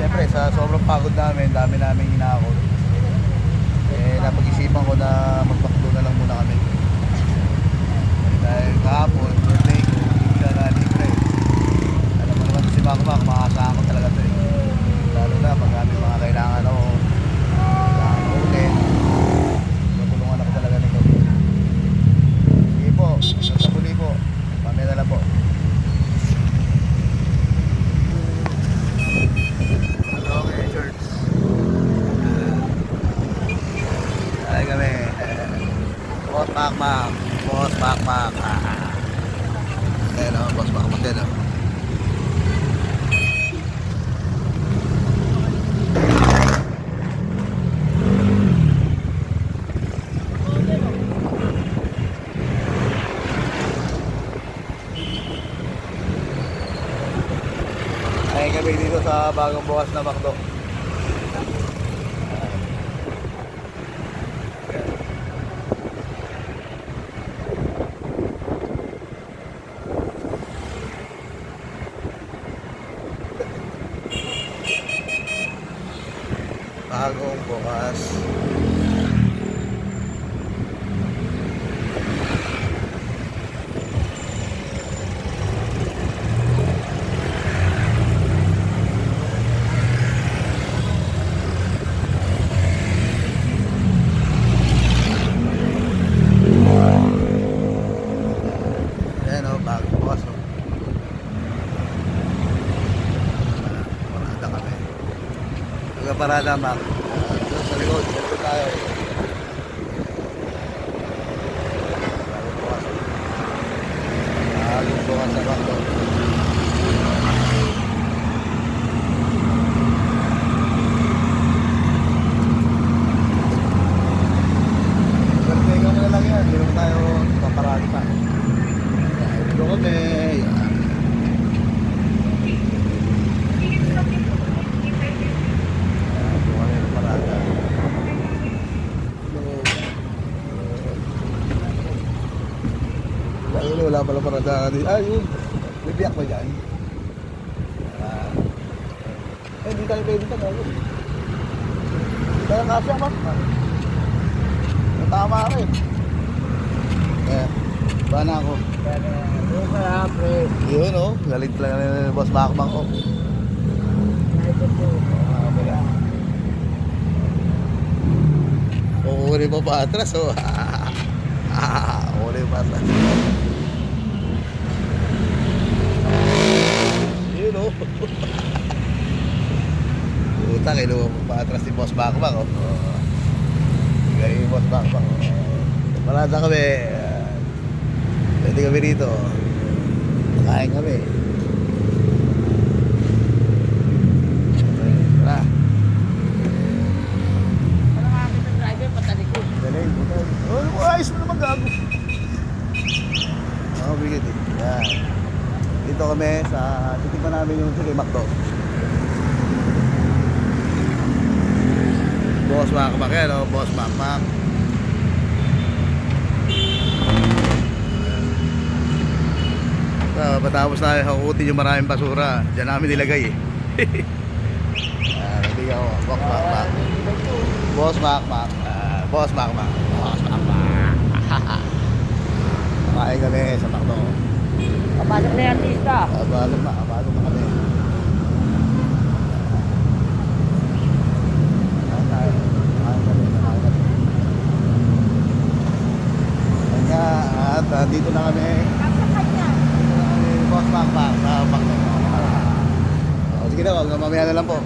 Siyempre, sa sobrang pagod namin, dami namin hinakot. Napag-isipan ko na magpakdo na lang muna kami. Dahil kahapon, birthday ko, hindi siya na libre. Alam mo naman si Makmak, makaasahan ko talaga ito eh. Lalo na pag kami mga kailangan ako ulit. Matulungan ako talaga nito. Sige po, sa muli po. Mamaya na lang po. Okay, shorts. Ay kami. Boss Makmak. Boss Makmak. Ayan o, Boss Makmak din o. Ay kami dito sa bagong bukas na McDo. Bagong bukas. Ayan o, bagong bukas o. Parada kami. Parada, Mac. Doon sa likod, dito tayo. Bagong bukas sa McDo. Birthday ka mo na lang yan, hindi naman tayo paparali pa. Dito kami. Wala pala parada natin. Ay, yun. May biyak ba dyan? Hindi tayo pwede pa tayo. Kaya kasi ang mapa. Natama ka rin. Kaya, ba na ako? Doon ka lang, pre. Yun o, galit lang na Boss Makmak ko. Kukunin pa pa atras o. Kukunin pa atras. Yun o. Puta, kinuha mo pa atras si Boss Makmak o. Galing yung Boss Makmak o. Parada kami. Pwede kami dito. Nakain kami. Tara. Ano nga kami ng driver, patalikod. Galing. Oh, ayos mo naman gago. Bigit eh. Yan. Dito kami sa titignan namin yung sige McDo. Boss Makmak yan o. Boss Makmak. Patapos na hakutin yung maraming basura. Diyan namin nilagay eh. Hindi ako. Boss Makmak. Boss Makmak. Boss Makmak. Boss Makmak. Kumain kami sa McDo. Papasok na yung artista. Abalo na kami. Kanya, at dito na kami. Boss Makmak sa McDo. Sige na, mamaya na lang po.